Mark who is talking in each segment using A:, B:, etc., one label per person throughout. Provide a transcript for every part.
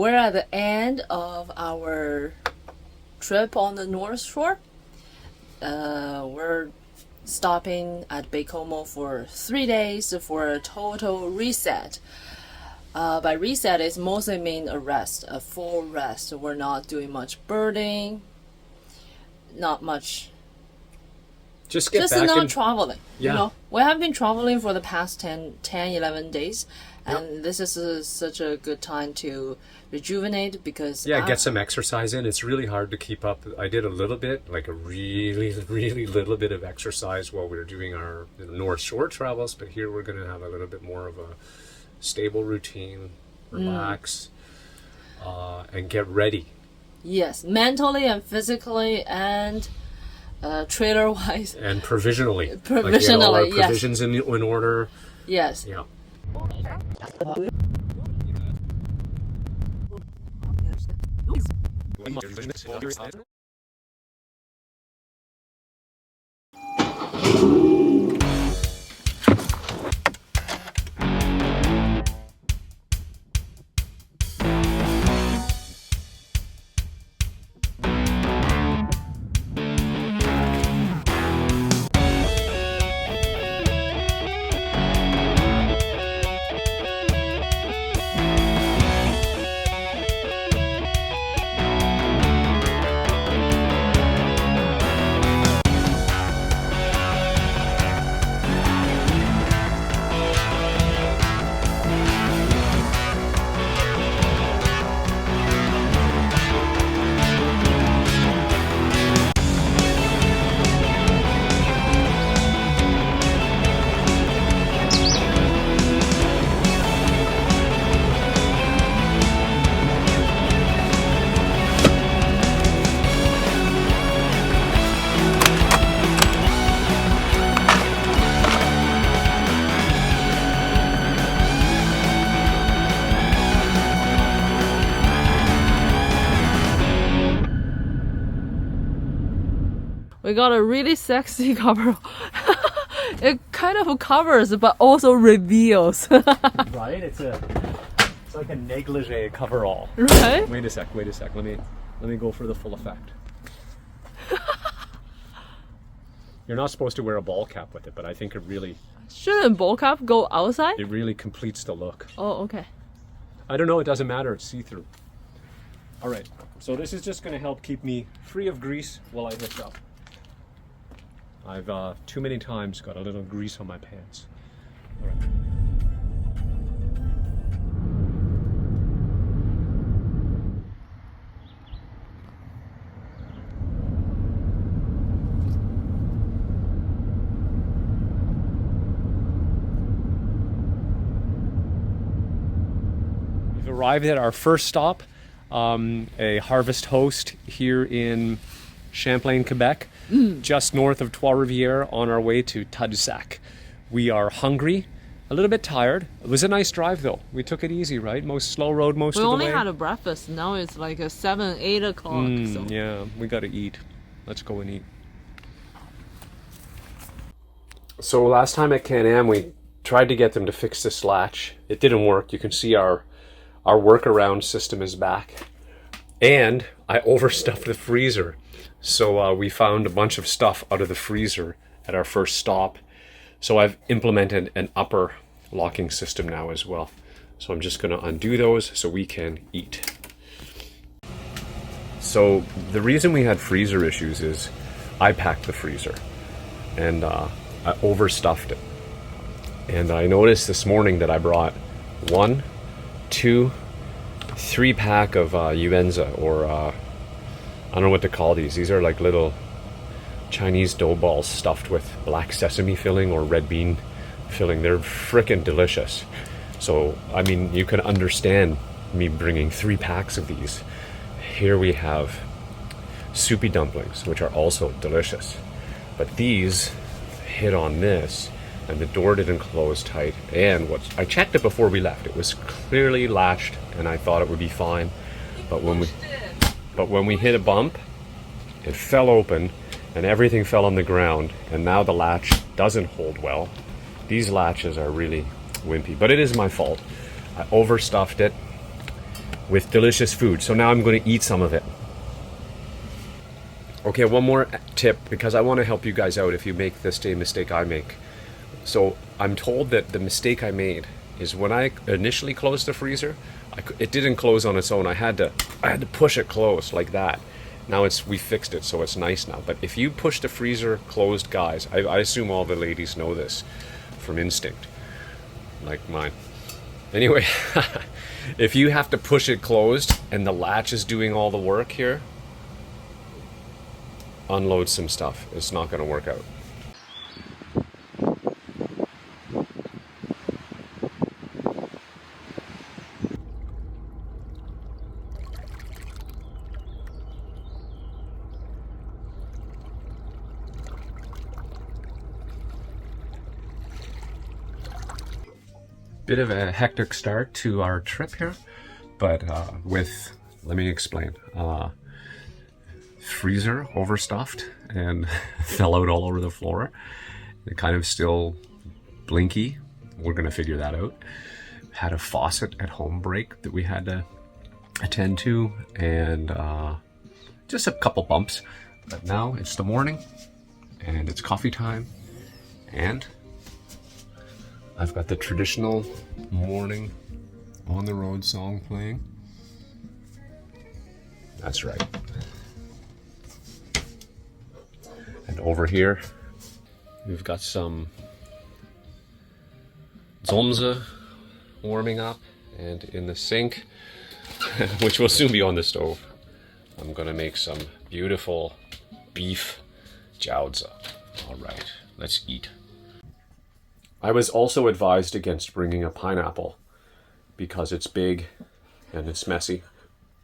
A: We're at the end of our trip on the North Shore. We're stopping at Baie Comeau for 3 days for a total reset. By reset, it's mostly mean a rest, a full rest. We're not doing much birding, not much.
B: Just
A: not traveling.
B: Yeah.
A: You know, we have been traveling for the past 11 days, and this is such a good time to rejuvenate because
B: get some exercise in. It's really hard to keep up. I did a little bit, like a really little bit of exercise while we were doing our North Shore travels, but here we're going to have a little bit more of a stable routine, relax, and get ready.
A: Yes, mentally and physically and trailer wise
B: and provisionally.
A: Provisionally,
B: like get all our
A: yes.
B: provisions in order.
A: Yes.
B: Yeah.
A: We got a really sexy cover. It kind of covers but also reveals.
B: Right? It's like a negligee coverall.
A: Right?
B: Wait a sec. Let me go for the full effect. You're not supposed to wear a ball cap with it, but I think it really
A: Shouldn't ball cap go outside?
B: it really completes the look.
A: Oh, okay.
B: I don't know, it doesn't matter, it's see-through. All right, so this is just going to help keep me free of grease while I hitch up. I've too many times got a little grease on my pants. All right. We've arrived at our first stop, a harvest host here in Champlain, Quebec, just north of Trois-Rivières on our way to Tadoussac. We are hungry, a little bit tired. It was a nice drive though. We took it easy, right? Slow road most
A: We
B: of the
A: only
B: way.
A: had a breakfast. Now it's like a 7, 8 o'clock. So.
B: Yeah, we gotta eat. Let's go and eat. So last time at Can-Am, we tried to get them to fix this latch. It didn't work. You can see our workaround system is back. And I overstuffed the freezer. So we found a bunch of stuff out of the freezer at our first stop. So I've implemented an upper locking system now as well. So I'm just going to undo those so we can eat. So the reason we had freezer issues is I packed the freezer and I overstuffed it. And I noticed this morning that I brought 1, 2, 3 pack of Yuenza, or I don't know what to call these. These are like little Chinese dough balls stuffed with black sesame filling or red bean filling. They're frickin' delicious. So, I mean, you can understand me bringing 3 packs of these. Here we have soupy dumplings, which are also delicious. But these hit on this, and the door didn't close tight. And I checked it before we left. It was clearly latched, and I thought it would be fine. But when we hit a bump, it fell open, and everything fell on the ground. And now the latch doesn't hold well. These latches are really wimpy, but it is my fault. I overstuffed it, with delicious food. So now I'm going to eat some of it. Okay, one more tip, because I want to help you guys out if you make the same mistake I make. So I'm told that the mistake I made is when I initially closed the freezer, it didn't close on its own. I had to push it closed like that. Now we fixed it, so it's nice now. But if you push the freezer closed, guys, I assume all the ladies know this from instinct, like mine. Anyway, if you have to push it closed and the latch is doing all the work here, unload some stuff. It's not going to work out. Bit of a hectic start to our trip here, but let me explain. Freezer overstuffed and fell out all over the floor. It kind of still blinky. We're gonna figure that out. Had a faucet at home break that we had to attend to, and just a couple bumps. But now it's the morning and it's coffee time, and I've got the traditional morning on the road song playing. That's right. And over here, we've got some zomza warming up, and in the sink, which will soon be on the stove, I'm gonna make some beautiful beef jiaozi. All right, let's eat. I was also advised against bringing a pineapple because it's big and it's messy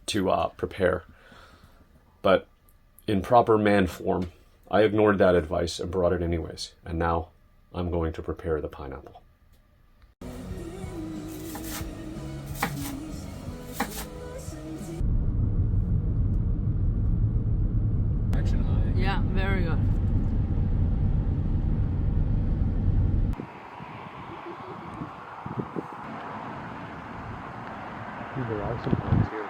B: to prepare. But in proper man form, I ignored that advice and brought it anyways. And now I'm going to prepare the pineapple.
A: Yeah, very good.
B: There are some points here.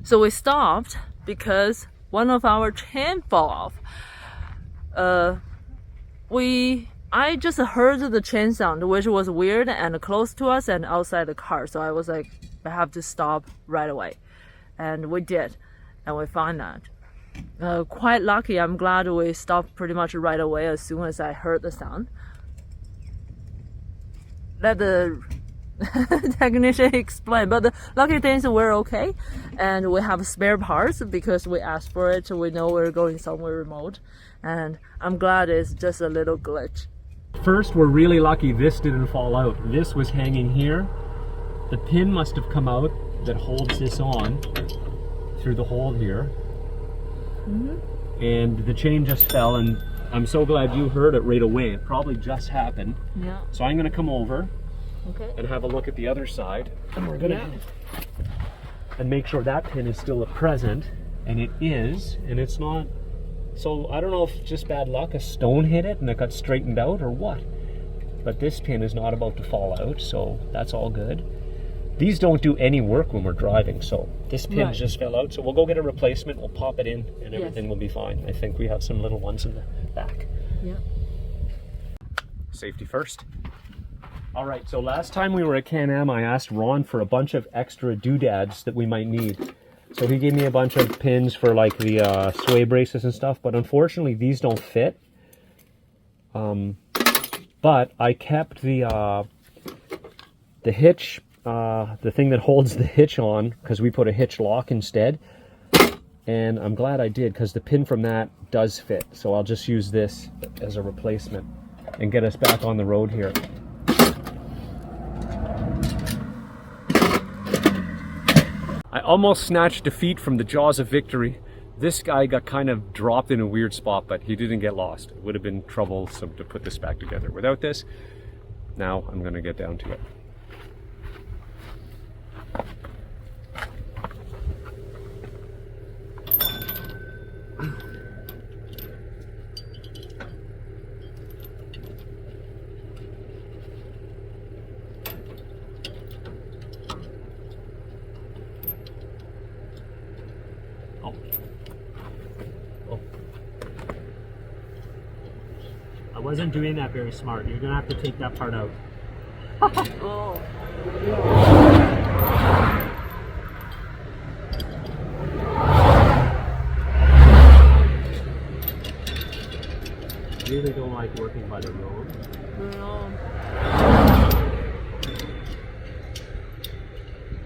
A: So we stopped because one of our chain fell off. I just heard the chain sound, which was weird and close to us and outside the car. So I was like, I have to stop right away. And we did. And we found that. Quite lucky. I'm glad we stopped pretty much right away as soon as I heard the sound. Let the technician explain, but the lucky thing is we're okay, and we have spare parts because we asked for it. We know we're going somewhere remote, and I'm glad it's just a little glitch.
C: First, we're really lucky this didn't fall out. This was hanging here. The pin must have come out that holds this on through the hole here. And the chain just fell, and I'm so glad you heard it right away. It probably just happened.
A: Yeah.
C: So I'm going to come over
A: Okay.
C: and have a look at the other side. And we're going to and make sure that pin is still present. And it is, and it's not. So I don't know if it's just bad luck, a stone hit it and it got straightened out or what. But this pin is not about to fall out, so that's all good. These don't do any work when we're driving, so this pin just fell out. So we'll go get a replacement, we'll pop it in, and everything will be fine. I think we have some little ones in the back.
A: Yeah.
B: Safety first.
C: All right, so last time we were at Can-Am, I asked Ron for a bunch of extra doodads that we might need. So he gave me a bunch of pins for like the sway braces and stuff, but unfortunately these don't fit. But I kept the hitch, the thing that holds the hitch on, because we put a hitch lock instead. And I'm glad I did, because the pin from that does fit. So I'll just use this as a replacement and get us back on the road here. I almost snatched defeat from the jaws of victory. This guy got kind of dropped in a weird spot, but he didn't get lost. It would have been troublesome to put this back together. Without this, now I'm going to get down to it. wasn't doing that very smart. You're gonna have to take that part out.
A: Oh.
C: I really don't like working by the road.
A: No.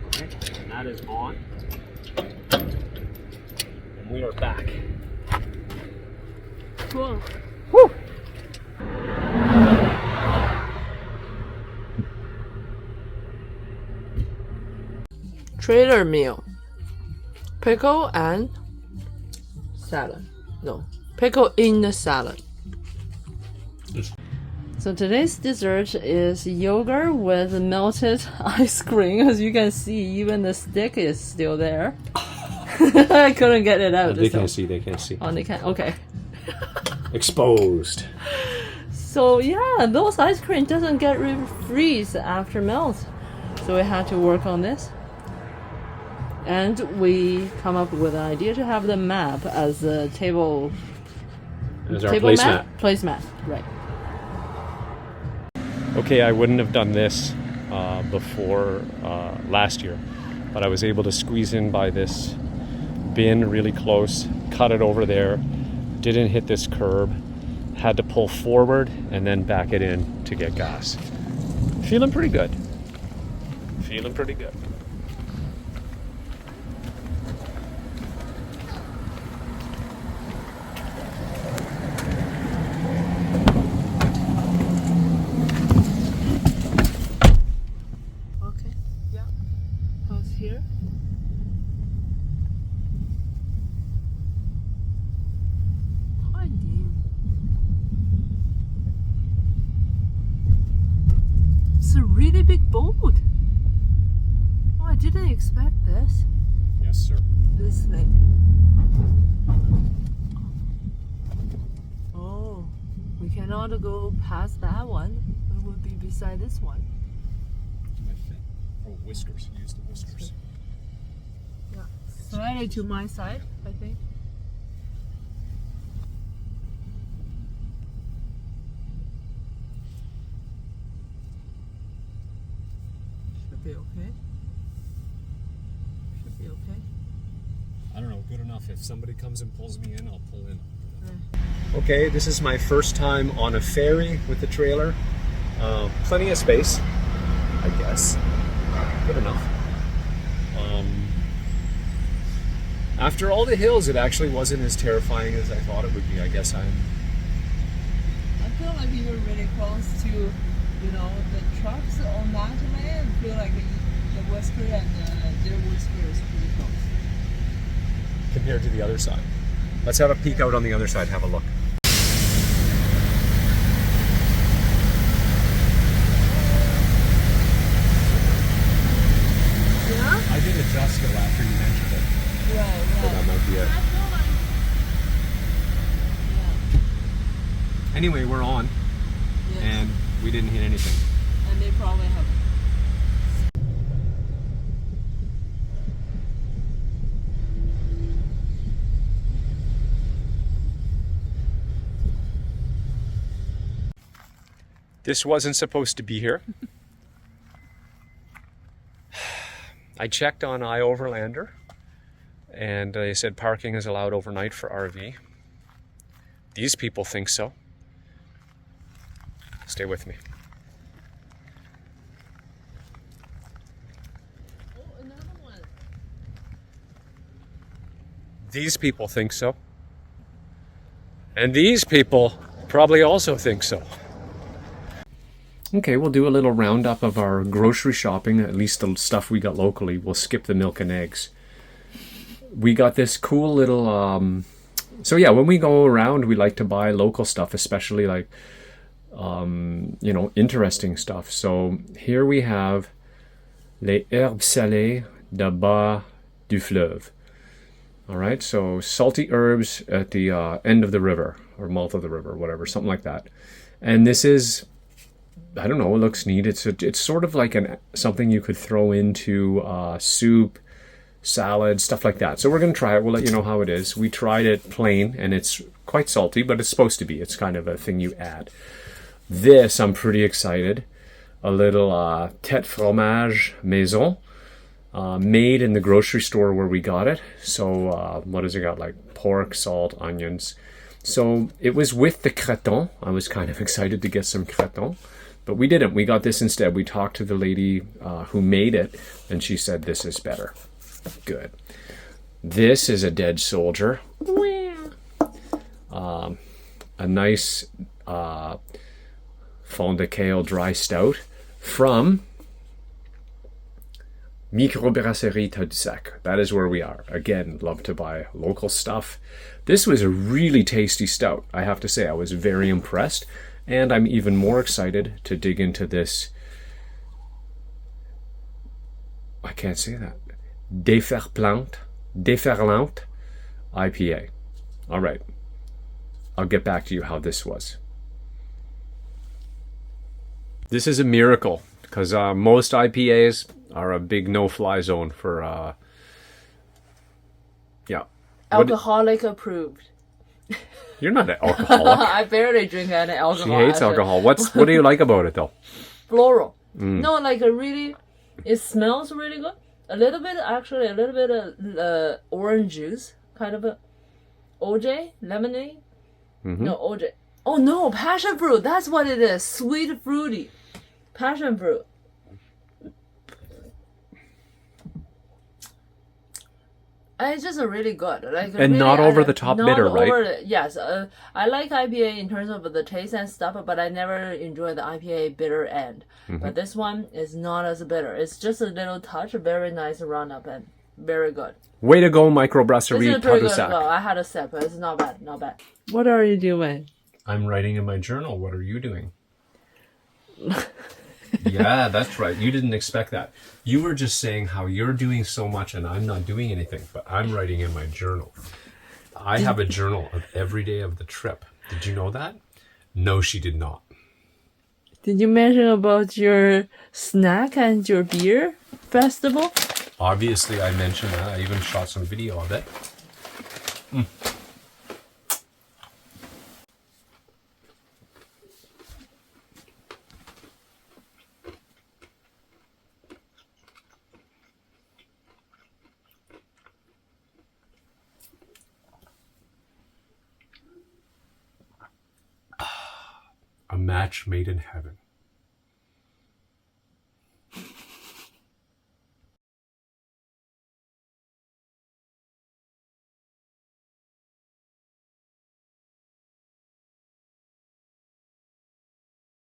C: Okay, and that is on. And we are back.
A: Cool.
C: Woo!
A: Trailer meal. Pickle and salad. No, pickle in the salad. So today's dessert is yogurt with melted ice cream. As you can see, even the stick is still there. I couldn't get it out.
C: They can't see, they can't see.
A: Oh, they can't. Okay.
C: Exposed.
A: So yeah, those ice cream doesn't get freeze after melt. So we had to work on this. And we come up with an idea to have the map as a table.
C: As our
A: table
C: placemat.
A: Placemat, right.
B: Okay, I wouldn't have done this before last year, but I was able to squeeze in by this bin really close, cut it over there, didn't hit this curb, had to pull forward and then back it in to get gas. Feeling pretty good. Feeling pretty good.
A: Okay, yeah. Pause here. Hi, Dean. It's a really big boat. Oh, I didn't expect this.
B: Yes, sir.
A: This thing. Oh, we cannot go past that one. We will be beside this one.
B: Oh, whiskers. Use the whiskers.
A: Yeah. Slightly to my side, I think. Should be okay. Should be okay.
B: I don't know, good enough. If somebody comes and pulls me in, I'll pull in.
A: Yeah.
B: Okay, this is my first time on a ferry with the trailer. Plenty of space, I guess. Good enough. After all the hills, it actually wasn't as terrifying as I thought it would be. I guess
A: I feel like you were really close to, you know, the trucks on that land. I feel like the whisker and their whisker is pretty close.
B: compared to the other side. Let's have a peek out on the other side, have a look.
A: Yeah?
B: I did adjust it after you mentioned it.
A: Right,
B: So that might be it. Anyway, we're on,
A: Yes.
B: and we didn't hit anything.
A: And they probably have.
B: This wasn't supposed to be here. I checked on iOverlander, and they said parking is allowed overnight for RV. These people think so. Stay with me.
A: Oh, another one.
B: These people think so. And these people probably also think so. Okay, we'll do a little roundup of our grocery shopping, at least the stuff we got locally. We'll skip the milk and eggs. We got this cool little, so yeah, when we go around, we like to buy local stuff, especially like, you know, interesting stuff. So here we have les herbes salées de bas du fleuve. All right, so salty herbs at the end of the river, or mouth of the river, whatever, something like that. And this is, I don't know, it looks neat. It's sort of like something you could throw into soup, salad, stuff like that. So we're going to try it. We'll let you know how it is. We tried it plain, and it's quite salty, but it's supposed to be. It's kind of a thing you add. This, I'm pretty excited. A little tête fromage maison, made in the grocery store where we got it. So what has it got? Like pork, salt, onions. So it was with the creton. I was kind of excited to get some creton, but we didn't. We got this instead. We talked to the lady who made it, and she said this is better. Good. This is a dead soldier. A nice fond de kale dry stout from Microbrasserie Tadoussac. That is where we are. Again, love to buy local stuff. This was a really tasty stout. I have to say, I was very impressed, and I'm even more excited to dig into this. I can't say that. Déferlante IPA. All right. I'll get back to you how this was. This is a miracle because most IPAs are a big no-fly zone for, yeah.
A: Alcoholic approved.
B: You're not an alcoholic.
A: I barely drink any alcohol.
B: She hates alcohol. What do you like about it, though?
A: Floral. No, like a really, it smells really good. A little bit of orange juice, kind of a OJ, lemonade. No, OJ. Oh no, passion fruit. That's what it is. Sweet fruity. Passion fruit. It's just really good. Like,
B: And
A: really,
B: not over the top bitter, right?
A: Yes. I like IPA in terms of the taste and stuff, but I never enjoy the IPA bitter end. But this one is not as bitter. It's just a little touch, very nice run up and very good.
B: Way to go,
A: This
B: Microbrasserie
A: is pretty good.
B: Tadoussac.
A: Well, I had a sip. It's not bad. Not bad. What are you doing?
B: I'm writing in my journal. What are you doing? Yeah, that's right. You didn't expect that. You were just saying how you're doing so much and I'm not doing anything, but I'm writing in my journal. I have a journal of every day of the trip. Did you know that? No, she did not.
A: Did you mention about your snack and your beer festival?
B: Obviously, I mentioned that. I even shot some video of it. A match made in heaven.